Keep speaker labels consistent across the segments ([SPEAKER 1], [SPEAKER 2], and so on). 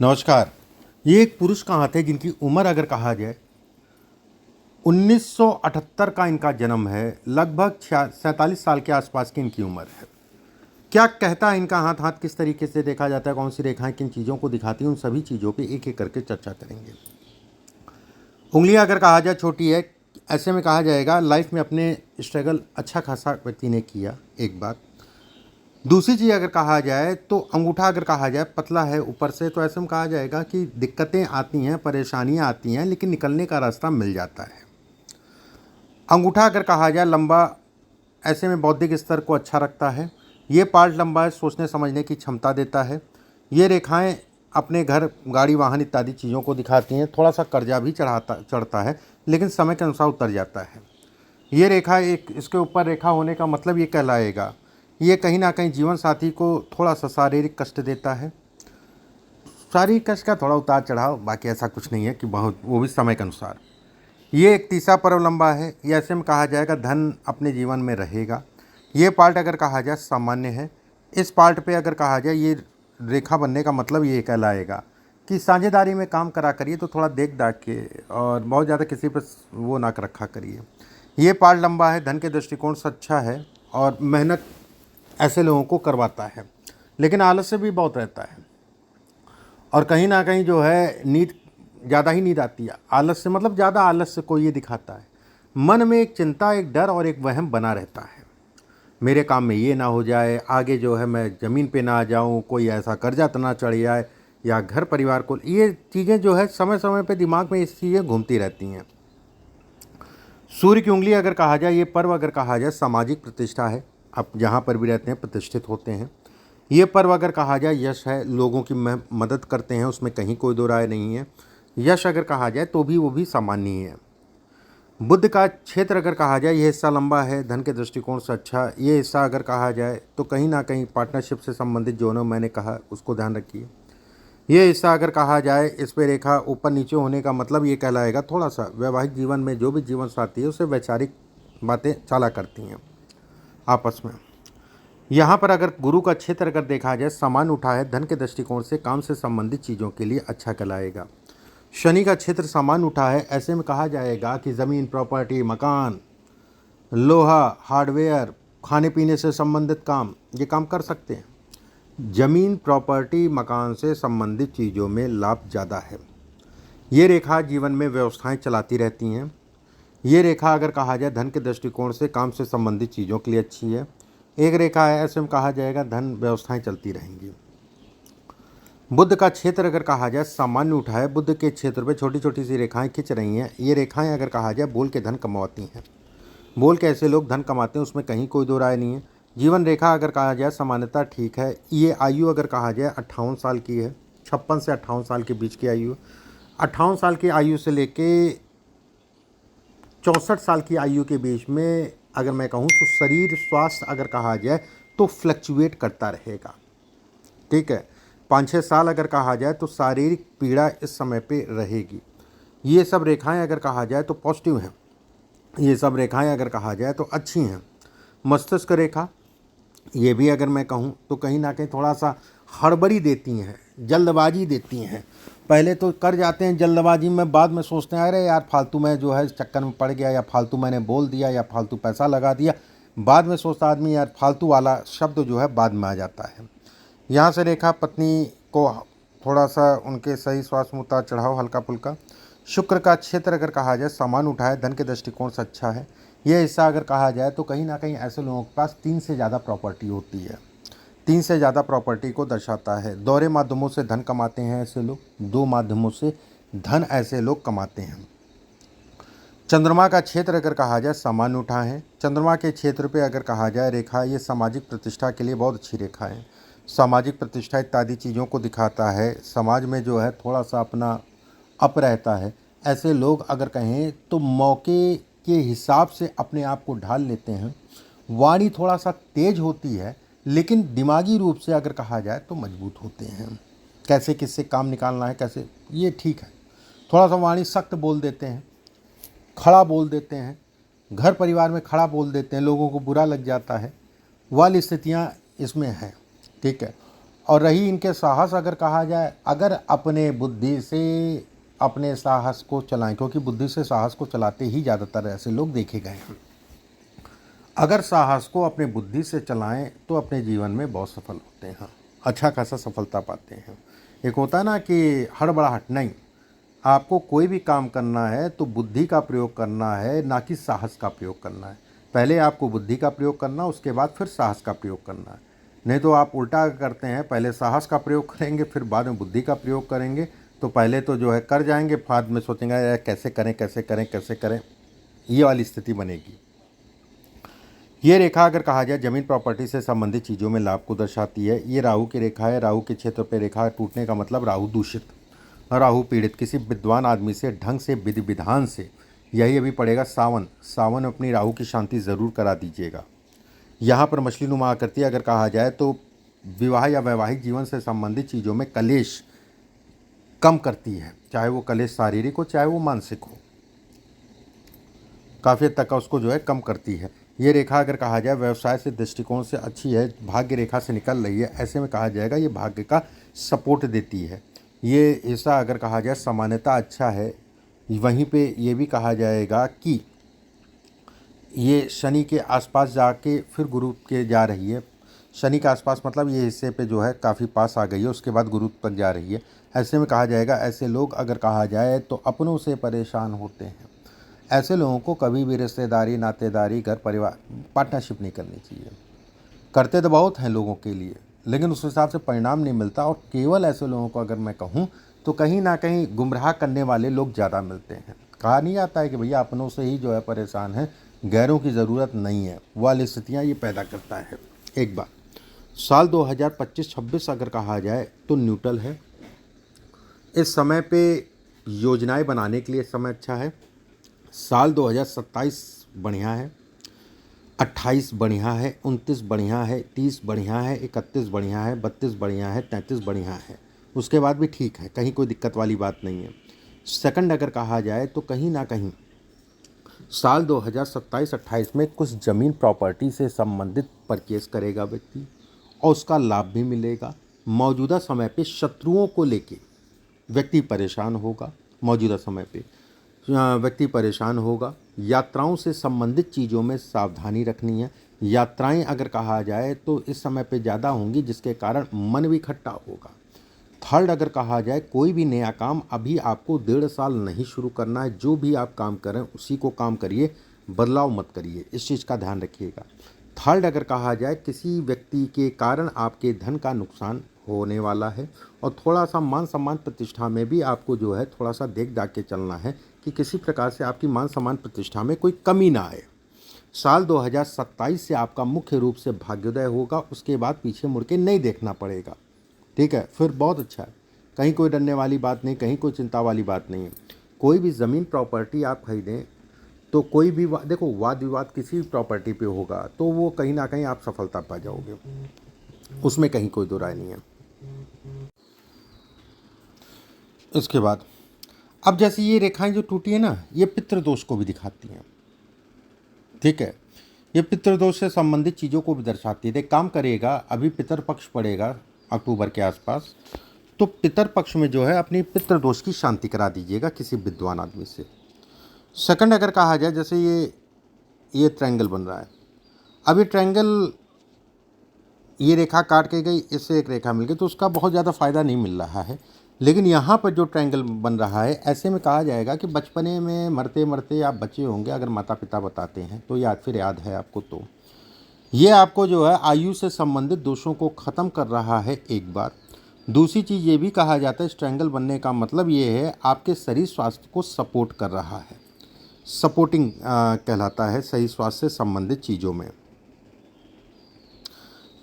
[SPEAKER 1] नमस्कार। ये एक पुरुष का हाथ है जिनकी उम्र अगर कहा जाए 1978 का इनका जन्म है। लगभग 47 साल के आसपास की इनकी उम्र है। क्या कहता है इनका हाथ? हाथ किस तरीके से देखा जाता है, कौन सी रेखाएं किन चीज़ों को दिखाती हैं, उन सभी चीज़ों पे एक एक करके चर्चा करेंगे। उंगलियां अगर कहा जाए छोटी है, ऐसे में कहा जाएगा लाइफ में अपने स्ट्रगल अच्छा खासा व्यक्ति ने किया। एक बात। दूसरी चीज़ अगर कहा जाए तो अंगूठा अगर कहा जाए पतला है ऊपर से, तो ऐसे में कहा जाएगा कि दिक्कतें आती हैं, परेशानियां आती हैं, लेकिन निकलने का रास्ता मिल जाता है। अंगूठा अगर कहा जाए लंबा, ऐसे में बौद्धिक स्तर को अच्छा रखता है। ये पार्ट लंबा है, सोचने समझने की क्षमता देता है। ये रेखाएं अपने घर, गाड़ी, वाहन इत्यादि चीज़ों को दिखाती हैं। थोड़ा सा कर्जा भी चढ़ता है, लेकिन समय के अनुसार उतर जाता है। ये रेखा, एक इसके ऊपर रेखा होने का मतलब ये कहलाएगा, ये कहीं ना कहीं जीवन साथी को थोड़ा सा शारीरिक कष्ट देता है। शारीरिक कष्ट का थोड़ा उतार चढ़ाव, बाकी ऐसा कुछ नहीं है कि बहुत, वो भी समय के अनुसार। ये एक तीसरा पर्व लंबा है। ये ऐसे में कहा जाएगा धन अपने जीवन में रहेगा। ये पार्ट अगर कहा जाए सामान्य है। इस पार्ट पे अगर कहा जाए ये रेखा बनने का मतलब ये कहलाएगा कि साझेदारी में काम करा करिए तो थोड़ा देख दाख के, और बहुत ज़्यादा किसी पर वो ना कर रखा करिए। ये पार्ट लंबा है, धन के दृष्टिकोण से अच्छा है और मेहनत ऐसे लोगों को करवाता है, लेकिन आलस्य भी बहुत रहता है। और कहीं ना कहीं जो है नींद, ज़्यादा ही नींद आती है। आलस्य मतलब ज़्यादा आलस्य को ये दिखाता है। मन में एक चिंता, एक डर और एक वहम बना रहता है। मेरे काम में ये ना हो जाए, आगे जो है मैं ज़मीन पे ना आ जाऊँ, कोई ऐसा कर्जा तो ना चढ़ जाए, या घर परिवार को, ये चीज़ें जो है समय समय पे दिमाग में इस चीज़ें घूमती रहती हैं। सूर्य की उंगली अगर कहा जाए, ये पर्व अगर कहा जाए सामाजिक प्रतिष्ठा है। आप जहाँ पर भी रहते हैं प्रतिष्ठित होते हैं। ये पर्व अगर कहा जाए यश है, लोगों की मदद करते हैं, उसमें कहीं कोई दो राय नहीं है। यश अगर कहा जाए तो भी वो भी सामान्य ही है। बुद्ध का क्षेत्र अगर कहा जाए, ये हिस्सा लंबा है, धन के दृष्टिकोण से अच्छा। ये हिस्सा अगर कहा जाए तो कहीं ना कहीं पार्टनरशिप से संबंधित जो ना मैंने कहा उसको ध्यान रखिए। ये हिस्सा अगर कहा जाए, इस पर रेखा ऊपर नीचे होने का मतलब ये कहलाएगा थोड़ा सा वैवाहिक जीवन में जो भी जीवन साथी है उसे वैचारिक बातें चला करती हैं आपस में। यहाँ पर अगर गुरु का क्षेत्र अगर देखा जाए, सामान उठा है, धन के दृष्टिकोण से काम से संबंधित चीज़ों के लिए अच्छा कहलाएगा। शनि का क्षेत्र सामान उठा है, ऐसे में कहा जाएगा कि ज़मीन, प्रॉपर्टी, मकान, लोहा, हार्डवेयर, खाने पीने से संबंधित काम, ये काम कर सकते हैं। ज़मीन, प्रॉपर्टी, मकान से संबंधित चीज़ों में लाभ ज़्यादा है। ये रेखा जीवन में व्यवस्थाएं चलाती रहती हैं। ये रेखा अगर कहा जाए धन के दृष्टिकोण से काम से संबंधित चीज़ों के लिए अच्छी है। एक रेखा है, ऐसे में कहा जाएगा धन व्यवस्थाएं चलती रहेंगी। बुद्ध का क्षेत्र अगर कहा जाए सामान्य उठा है, बुद्ध के क्षेत्र पे छोटी छोटी सी रेखाएं खिंच रही हैं। ये रेखाएं अगर कहा जाए बोल के धन कमाती हैं। बोल के ऐसे लोग धन कमाते हैं, उसमें कहीं कोई दो राय नहीं है। जीवन रेखा अगर कहा जाए सामान्यता ठीक है। ये आयु अगर कहा जाए 58 साल की है, 56 से 58 साल के बीच की आयु। 58 साल की आयु से लेके 64 साल की आयु के बीच में अगर मैं कहूँ तो शरीर स्वास्थ्य अगर कहा जाए तो फ्लक्चुएट करता रहेगा। ठीक है। 5-6 साल अगर कहा जाए तो शारीरिक पीड़ा इस समय पे रहेगी। ये सब रेखाएं अगर कहा जाए तो पॉजिटिव हैं। ये सब रेखाएं अगर कहा जाए तो अच्छी हैं। मस्तिष्क रेखा, ये भी अगर मैं कहूँ तो कहीं ना कहीं थोड़ा सा हड़बड़ी देती हैं, जल्दबाजी देती हैं। पहले तो कर जाते हैं जल्दबाजी में, बाद में सोचते हैं अरे यार फालतू में जो है चक्कर में पड़ गया, या फालतू मैंने बोल दिया, या फालतू पैसा लगा दिया। बाद में सोचता आदमी यार फालतू वाला शब्द जो है बाद में आ जाता है। यहाँ से रेखा पत्नी को थोड़ा सा उनके सही स्वास्थ्य में उतार चढ़ाव हल्का फुल्का। शुक्र का क्षेत्र अगर कहा जाए सामान उठाए, धन के दृष्टिकोण से अच्छा है। यह हिस्सा अगर कहा जाए तो कहीं ना कहीं ऐसे लोगों के पास 3 से ज़्यादा प्रॉपर्टी होती है। 3 से ज़्यादा प्रॉपर्टी को दर्शाता है। दोहरे माध्यमों से धन कमाते हैं ऐसे लोग, 2 माध्यमों से धन ऐसे लोग कमाते हैं। चंद्रमा का क्षेत्र अगर कहा जाए सामान्य उठा है। चंद्रमा के क्षेत्र पे अगर कहा जाए रेखा, ये सामाजिक प्रतिष्ठा के लिए बहुत अच्छी रेखा है। सामाजिक प्रतिष्ठा इत्यादि चीज़ों को दिखाता है। समाज में जो है थोड़ा सा अपना अप रहता है। ऐसे लोग अगर कहें तो मौके के हिसाब से अपने आप को ढाल लेते हैं। वाणी थोड़ा सा तेज होती है, लेकिन दिमागी रूप से अगर कहा जाए तो मजबूत होते हैं। कैसे किससे काम निकालना है, कैसे, ये ठीक है। थोड़ा सा वाणी सख्त बोल देते हैं, खड़ा बोल देते हैं, घर परिवार में खड़ा बोल देते हैं, लोगों को बुरा लग जाता है, वाली स्थितियाँ इसमें हैं। ठीक है। और रही इनके साहस, अगर कहा जाए, अगर अपने बुद्धि से अपने साहस को चलाएं, क्योंकि बुद्धि से साहस को चलाते ही ज़्यादातर ऐसे लोग देखे गए हैं। अगर साहस को अपने बुद्धि से चलाएं तो अपने जीवन में बहुत सफल होते हैं, अच्छा खासा सफलता पाते हैं। एक होता है ना कि हड़बड़ाहट नहीं, आपको कोई भी काम करना है तो बुद्धि का प्रयोग करना है, ना कि साहस का प्रयोग करना है। पहले आपको बुद्धि का प्रयोग करना, उसके बाद फिर साहस का प्रयोग करना है। नहीं तो आप उल्टा करते हैं, पहले साहस का प्रयोग करेंगे फिर बाद में बुद्धि का प्रयोग करेंगे, तो पहले तो जो है कर जाएंगे, बाद में सोचेंगे यार कैसे करें कैसे करें कैसे करें, ये वाली स्थिति बनेगी। ये रेखा अगर कहा जाए जमीन प्रॉपर्टी से संबंधित चीज़ों में लाभ को दर्शाती है। ये राहु की रेखा है। राहु के क्षेत्र पर रेखा टूटने का मतलब राहु दूषित, राहु पीड़ित। किसी विद्वान आदमी से ढंग से विधि विधान से, यही अभी पड़ेगा सावन अपनी राहु की शांति ज़रूर करा दीजिएगा। यहाँ पर मछली नुमा आकृति अगर कहा जाए तो विवाह या वैवाहिक जीवन से संबंधित चीज़ों में कलेश कम करती है, चाहे वो कलेश शारीरिक हो चाहे वो मानसिक हो, काफ़ी हद तक उसको जो है कम करती है। ये रेखा अगर कहा जाए व्यवसाय से दृष्टिकोण से अच्छी है, भाग्य रेखा से निकल रही है, ऐसे में कहा जाएगा ये भाग्य का सपोर्ट देती है। ये हिस्सा अगर कहा जाए सामान्यता अच्छा है। वहीं पे ये भी कहा जाएगा कि ये शनि के आसपास जाके फिर गुरु के जा रही है। शनि के आसपास मतलब ये हिस्से पे जो है काफ़ी पास आ गई है, उसके बाद गुरु तक जा रही है। ऐसे में कहा जाएगा ऐसे लोग अगर कहा जाए तो अपनों से परेशान होते हैं। ऐसे लोगों को कभी भी रिश्तेदारी, नातेदारी, घर परिवार, पार्टनरशिप नहीं करनी चाहिए। करते तो बहुत हैं लोगों के लिए, लेकिन उस हिसाब से परिणाम नहीं मिलता। और केवल ऐसे लोगों को अगर मैं कहूँ तो कहीं ना कहीं गुमराह करने वाले लोग ज़्यादा मिलते हैं। कहा नहीं जाता है कि भैया अपनों से ही जो है परेशान है, गैरों की ज़रूरत नहीं है, वाली स्थितियाँ ये पैदा करता है। एक बात, साल 2025-26 अगर कहा जाए तो न्यूट्रल है। इस समय पे योजनाएं बनाने के लिए समय अच्छा है। साल 2027 बढ़िया है, 28 बढ़िया है, 29 बढ़िया है, 30 बढ़िया है, 31 बढ़िया है, 32 बढ़िया है, 33 बढ़िया है। उसके बाद भी ठीक है, कहीं कोई दिक्कत वाली बात नहीं है। सेकंड अगर कहा जाए तो कहीं ना कहीं साल 2027-28 में कुछ ज़मीन प्रॉपर्टी से संबंधित परचेस करेगा व्यक्ति और उसका लाभ भी मिलेगा। मौजूदा समय पे शत्रुओं को लेके व्यक्ति परेशान होगा, मौजूदा समय पे व्यक्ति परेशान होगा। यात्राओं से संबंधित चीज़ों में सावधानी रखनी है। यात्राएं अगर कहा जाए तो इस समय पे ज़्यादा होंगी, जिसके कारण मन भी खट्टा होगा। थर्ड अगर कहा जाए कोई भी नया काम अभी आपको 1.5 साल नहीं शुरू करना है। जो भी आप काम करें उसी को काम करिए, बदलाव मत करिए, इस चीज़ का ध्यान रखिएगा। थर्ड अगर कहा जाए किसी व्यक्ति के कारण आपके धन का नुकसान होने वाला है और थोड़ा सा मान सम्मान प्रतिष्ठा में भी आपको जो है थोड़ा सा देख दाख के चलना है कि किसी प्रकार से आपकी मान सम्मान प्रतिष्ठा में कोई कमी ना आए। साल 2027 से आपका मुख्य रूप से भाग्योदय होगा, उसके बाद पीछे मुड़ के नहीं देखना पड़ेगा। ठीक है, फिर बहुत अच्छा है, कहीं कोई डरने वाली बात नहीं, कहीं कोई चिंता वाली बात नहीं है। कोई भी ज़मीन प्रॉपर्टी आप खरीदें तो कोई भी देखो वाद विवाद किसी भी प्रॉपर्टी पे होगा तो वो कहीं ना कहीं आप सफलता पा जाओगे, उसमें कहीं कोई दो राय नहीं है। इसके बाद अब जैसे ये रेखाएं जो टूटी है ना, ये पितृदोष को भी दिखाती हैं। ठीक है, ये पितृदोष से संबंधित चीज़ों को भी दर्शाती है। एक काम करिएगा, अभी पितृपक्ष पड़ेगा अक्टूबर के आसपास, तो पितृपक्ष में जो है अपनी पितृदोष की शांति करा दीजिएगा किसी विद्वान आदमी से। सेकंड अगर कहा जाए जैसे ये ट्रायंगल बन रहा है, अभी ट्रायंगल ये रेखा काट के गई, इससे एक रेखा मिल गई तो उसका बहुत ज़्यादा फ़ायदा नहीं मिल रहा है। लेकिन यहाँ पर जो ट्रायंगल बन रहा है, ऐसे में कहा जाएगा कि बचपने में मरते मरते आप बचे होंगे, अगर माता पिता बताते हैं तो याद है आपको, तो ये आपको जो है आयु से संबंधित दोषों को ख़त्म कर रहा है एक बार। दूसरी चीज़ ये भी कहा जाता है इस ट्रायंगल बनने का मतलब ये है आपके शरीर स्वास्थ्य को सपोर्ट कर रहा है, सपोर्टिंग कहलाता है शरीर स्वास्थ्य से संबंधित चीज़ों में।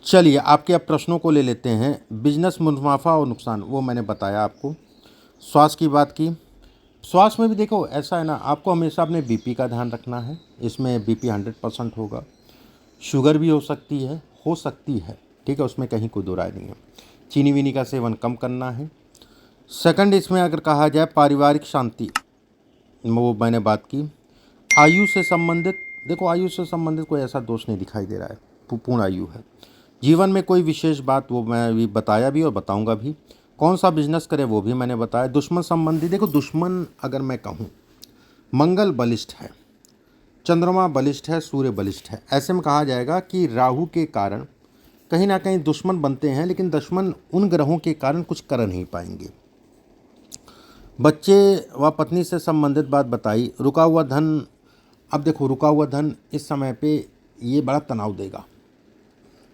[SPEAKER 1] चलिए आपके अब प्रश्नों को ले लेते हैं। बिजनेस मुनाफा और नुकसान वो मैंने बताया आपको। स्वास्थ्य की बात की, स्वास्थ्य में भी देखो ऐसा है ना, आपको हमेशा अपने बीपी का ध्यान रखना है। इसमें बीपी 100% होगा, शुगर भी हो सकती है, ठीक है, उसमें कहीं कोई दो राय नहीं है। चीनी वीनी का सेवन कम करना है। सेकंड इसमें अगर कहा जाए पारिवारिक शांति, वो मैंने बात की। आयु से संबंधित, देखो आयु से संबंधित कोई ऐसा दोष नहीं दिखाई दे रहा है, पूर्ण आयु है। जीवन में कोई विशेष बात वो मैं अभी बताया भी और बताऊंगा भी। कौन सा बिजनेस करें वो भी मैंने बताया। दुश्मन संबंधी, देखो दुश्मन अगर मैं कहूँ, मंगल बलिष्ठ है, चंद्रमा बलिष्ठ है, सूर्य बलिष्ठ है। ऐसे में कहा जाएगा कि राहु के कारण कहीं ना कहीं दुश्मन बनते हैं, लेकिन दुश्मन उन ग्रहों के कारण कुछ कर नहीं पाएंगे। बच्चे व पत्नी से संबंधित बात बताई। रुका हुआ धन, अब देखो रुका हुआ धन इस समय पे ये बड़ा तनाव देगा,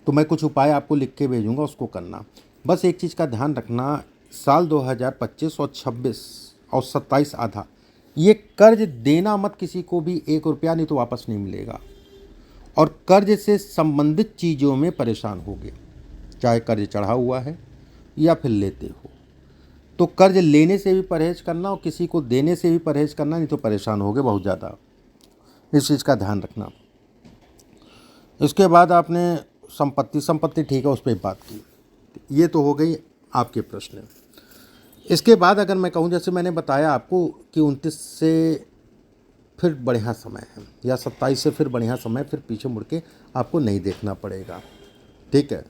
[SPEAKER 1] तो मैं कुछ उपाय आपको लिख के भेजूंगा, उसको करना। बस एक चीज़ का ध्यान रखना, साल 2025 और 26 और 27 आधा, ये कर्ज देना मत किसी को भी, 1 रुपया नहीं तो वापस नहीं मिलेगा। और कर्ज से संबंधित चीज़ों में परेशान होगे, चाहे कर्ज चढ़ा हुआ है या फिर लेते हो, तो कर्ज लेने से भी परहेज करना और किसी को देने से भी परहेज करना, नहीं तो परेशान होगे बहुत ज़्यादा। इस चीज़ का ध्यान रखना। इसके बाद आपने संपत्ति ठीक है, उस पर बात की। ये तो हो गई आपके प्रश्न। इसके बाद अगर मैं कहूँ, जैसे मैंने बताया आपको कि 29 से फिर बढ़िया समय है, या 27 से फिर बढ़िया समय, फिर पीछे मुड़ के आपको नहीं देखना पड़ेगा, ठीक है।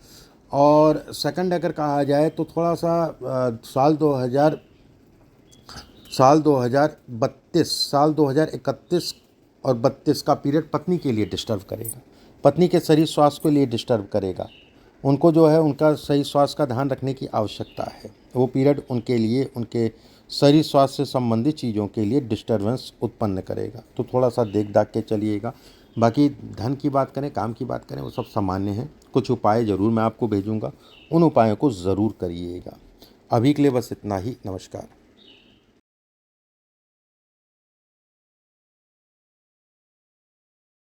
[SPEAKER 1] और सेकंड अगर कहा जाए तो थोड़ा सा साल 2031 और 32 का पीरियड पत्नी के लिए डिस्टर्ब करेगा, पत्नी के शरीर स्वास्थ्य के लिए डिस्टर्ब करेगा। उनको जो है उनका सही स्वास्थ्य का ध्यान रखने की आवश्यकता है। वो पीरियड उनके लिए, उनके शरीर स्वास्थ्य से संबंधित चीज़ों के लिए डिस्टर्बेंस उत्पन्न करेगा, तो थोड़ा सा देख दाख के चलिएगा। बाकी धन की बात करें, काम की बात करें, वो सब सामान्य हैं। कुछ उपाय ज़रूर मैं आपको भेजूँगा, उन उपायों को ज़रूर करिएगा। अभी के लिए बस इतना ही। नमस्कार।